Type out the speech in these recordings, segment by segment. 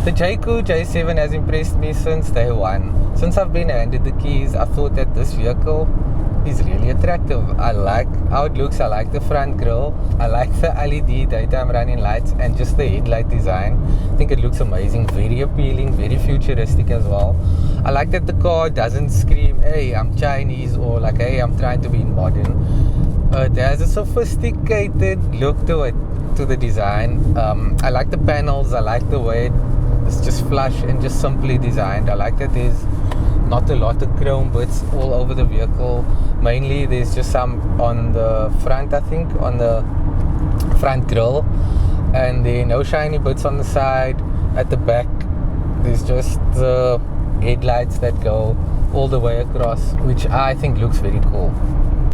The Jaecoo J7 has impressed me since day one. Since I've been handed the keys, I thought that this vehicle is really attractive. I like how it looks, I like the front grille, I like the LED daytime running lights and just the headlight design. I think it looks amazing, very appealing, very futuristic as well. I like that the car doesn't scream, hey, I'm Chinese, or like, hey, I'm trying to be modern. It has a sophisticated look to it, to the design. I like the panels, I like the way it's just flush and just simply designed. I like that there's not a lot of chrome bits all over the vehicle. Mainly there's just some on the front, I think, on the front grille, and then no shiny bits on the side. At the back there's just the headlights that go all the way across, which I think looks very cool.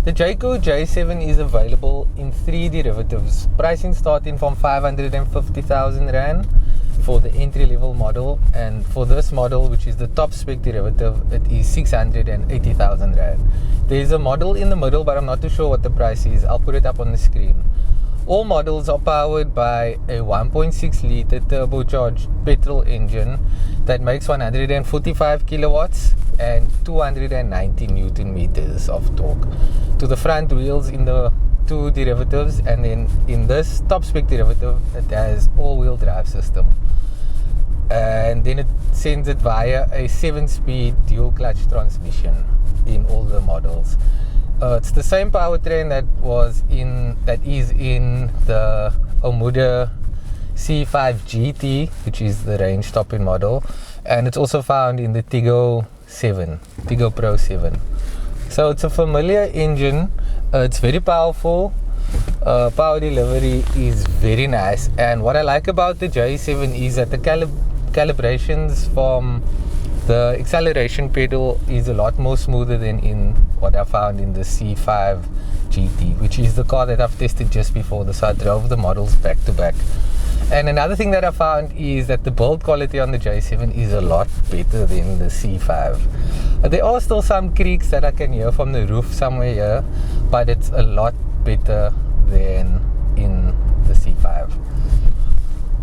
The Jaecoo J7 is available in 3 derivatives, pricing starting from 550,000 Rand for the entry-level model, and for this model, which is the top spec derivative, it is 680,000 Rand. There's a model in the middle, but I'm not too sure what the price is. I'll put it up on the screen. All models are powered by a 1.6 litre turbocharged petrol engine that makes 145 kilowatts and 290 Newton meters of torque to the front wheels in the 2 derivatives, and then in this top spec derivative it has all-wheel drive system, and then it sends it via a 7-speed dual clutch transmission in all the models. It's the same powertrain that is in the Omuda C5 GT, which is the range topping model, and it's also found in the Tigo Pro 7. So it's a familiar engine. It's very powerful. Power delivery is very nice, and what I like about the J7 is that the calibrations from the acceleration pedal is a lot more smoother than in what I found in the C5 GT, which is the car that I've tested just before this. So I drove the models back to back. And another thing that I found is that the build quality on the J7 is a lot better than the C5. There are still some creaks that I can hear from the roof somewhere here, but it's a lot better than in the C5.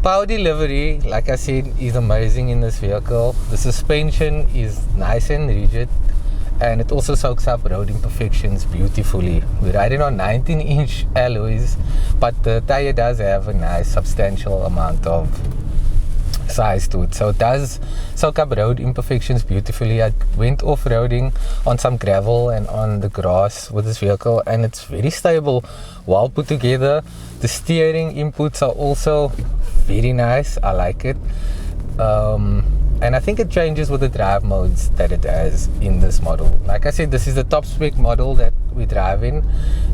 Power delivery, like I said, is amazing in this vehicle. The suspension is nice and rigid, and it also soaks up road imperfections beautifully. We're riding on 19-inch alloys, but the tire does have a nice substantial amount of size to it, so it does soak up road imperfections beautifully. I went off-roading on some gravel and on the grass with this vehicle, and it's very stable, well put together. The steering inputs are also very nice. I like it, and I think it changes with the drive modes that it has in this model. Like I said, this is the top spec model that we drive in,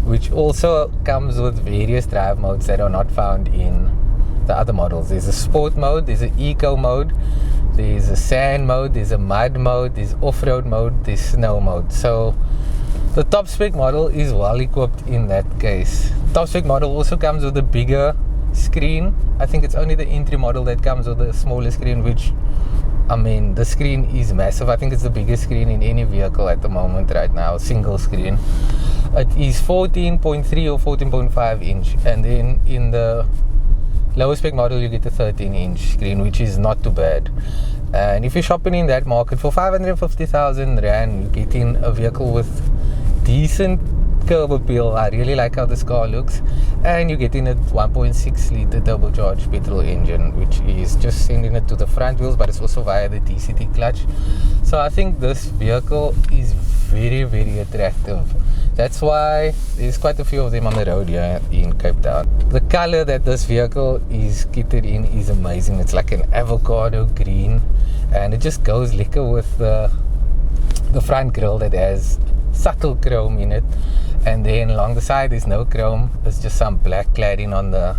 which also comes with various drive modes that are not found in the other models. There's a sport mode, there's an eco mode, there's a sand mode, there's a mud mode, there's off-road mode, there's snow mode. So the top spec model is well equipped in that case. Top spec model also comes with a bigger screen. I think it's only the entry model that comes with a smaller screen, which, I mean, the screen is massive. I think it's the biggest screen in any vehicle at the moment right now, single screen. It is 14.3 or 14.5 inch, and then in the lower spec model you get a 13-inch screen, which is not too bad. And if you're shopping in that market for 550,000 Rand, you're getting a vehicle with decent curb appeal. I really like how this car looks, and you're getting a 1.6 litre turbocharged petrol engine, which is just sending it to the front wheels, but it's also via the DCT clutch. So I think this vehicle is very, very attractive. That's why there's quite a few of them on the road here in Cape Town. The color that this vehicle is kitted in is amazing. It's like an avocado green, and it just goes lekker with the front grille that has subtle chrome in it, and then along the side there's no chrome. It's just some black cladding on the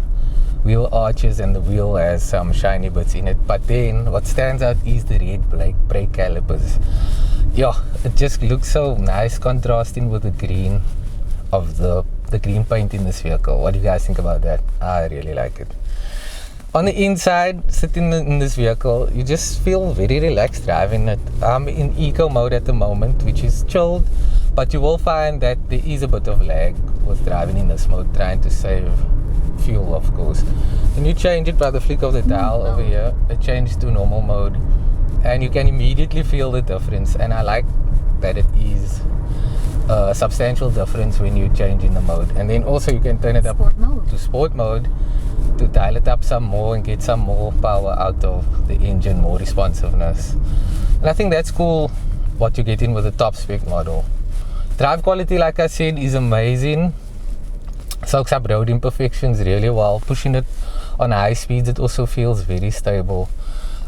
wheel arches, and the wheel has some shiny bits in it. But then what stands out is the red brake calipers. Yeah, it just looks so nice contrasting with the green of the green paint in this vehicle. What do you guys think about that? I really like it. On the inside, sitting in this vehicle, you just feel very relaxed driving it. I'm in eco mode at the moment, which is chilled, but you will find that there is a bit of lag with driving in this mode, trying to save fuel, of course. When you change it by the flick of the dial over here, it changes to normal mode, and you can immediately feel the difference. And I like that it is a substantial difference when you change in the mode. And then also you can turn it up to sport mode to dial it up some more and get some more power out of the engine, more responsiveness. And I think that's cool what you get in with the top spec model. Drive quality, like I said, is amazing. Soaks up road imperfections really well. Pushing it on high speeds, it also feels very stable.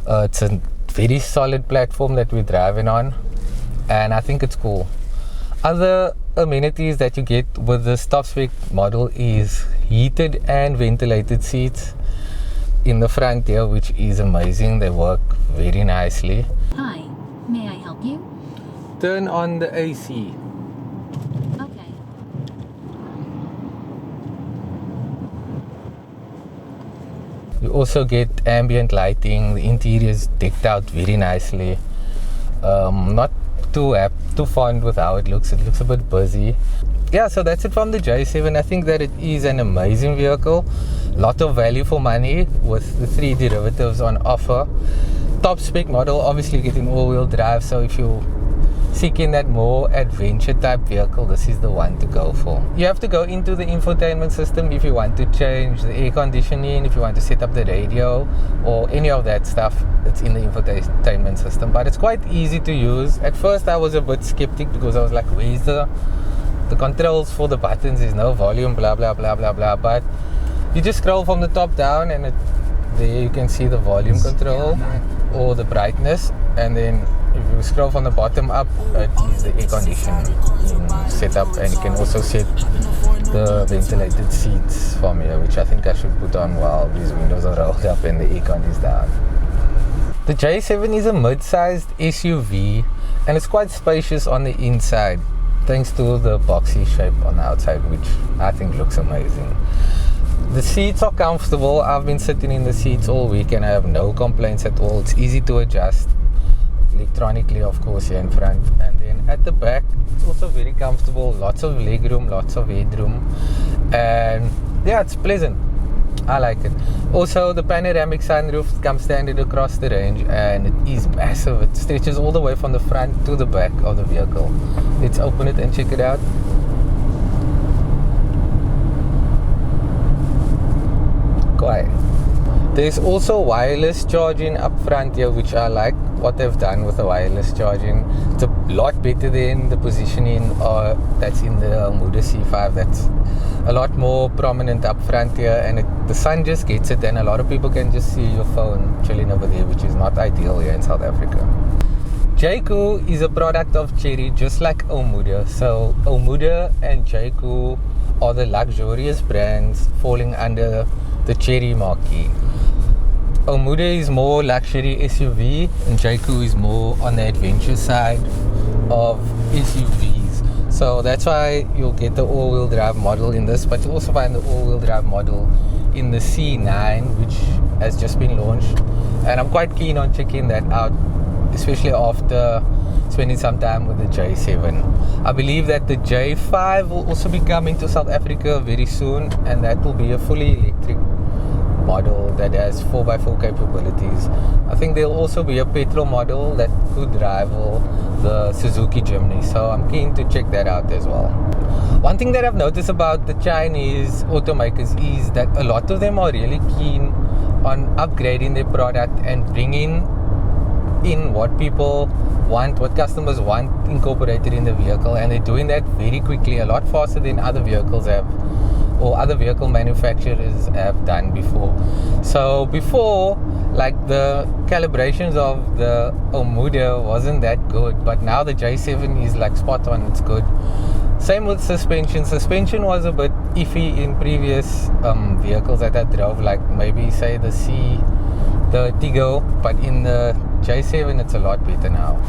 It's a very solid platform that we're driving on, and I think it's cool. Other amenities that you get with this top spec model is heated and ventilated seats in the front here, which is amazing. They work very nicely. Hi, may I help you? Turn on the AC. Okay. You also get ambient lighting. The interior is decked out very nicely. Not too fond with how it looks. It looks a bit busy. Yeah, so that's it from the J7. I think that it is an amazing vehicle. Lot of value for money with the 3 derivatives on offer. Top spec model, obviously getting all-wheel drive, so if you seeking that more adventure type vehicle, this is the one to go for. You have to go into the infotainment system if you want to change the air conditioning, if you want to set up the radio or any of that stuff. It's in the infotainment system, but it's quite easy to use. At first I was a bit skeptic because I was like, where's the controls for the buttons? There's no volume, blah blah blah blah blah, but you just scroll from the top down and there you can see the volume control or the brightness, and then if you scroll from the bottom up, it is the air conditioning setup, and you can also set the ventilated seats from here, which I think I should put on while these windows are rolled up and the aircon is down. The J7 is a mid-sized SUV and it's quite spacious on the inside thanks to the boxy shape on the outside, which I think looks amazing. The seats are comfortable. I've been sitting in the seats all week and I have no complaints at all. It's easy to adjust electronically, of course, here in front, and then at the back it's also very comfortable. Lots of legroom, lots of headroom, and yeah, it's pleasant. I like it. Also, the panoramic sunroof comes standard across the range and it is massive. It stretches all the way from the front to the back of the vehicle. Let's open it and check it out. Quiet. There's also wireless charging up front here, which I like what they've done with the wireless charging. It's a lot better than the positioning that's in the Almuda C5. That's a lot more prominent up front here, and the sun just gets it, and a lot of people can just see your phone chilling over there, which is not ideal here in South Africa. Jaecoo is a product of Chery, just like Almuda. So Almuda and Jaecoo are the luxurious brands falling under the Chery marquee. Almuda is more luxury SUV and Jaecoo is more on the adventure side of SUVs. So that's why you'll get the all-wheel drive model in this, but you'll also find the all-wheel drive model in the C9, which has just been launched. And I'm quite keen on checking that out, especially after spending some time with the J7. I believe that the J5 will also be coming to South Africa very soon, and that will be a fully electric model that has 4x4 capabilities. I think there'll also be a petrol model that could rival the Suzuki Jimny, so I'm keen to check that out as well. One thing that I've noticed about the Chinese automakers is that a lot of them are really keen on upgrading their product and bringing in what people want, what customers want incorporated in the vehicle, and they're doing that very quickly, a lot faster than other vehicles have, or other vehicle manufacturers have done before. So before, like, the calibrations of the Almuda wasn't that good, but now the J7 is like spot on, it's good. Same with suspension. Suspension was a bit iffy in previous vehicles that I drove, like maybe say the Tigo, but in the J7 it's a lot better now.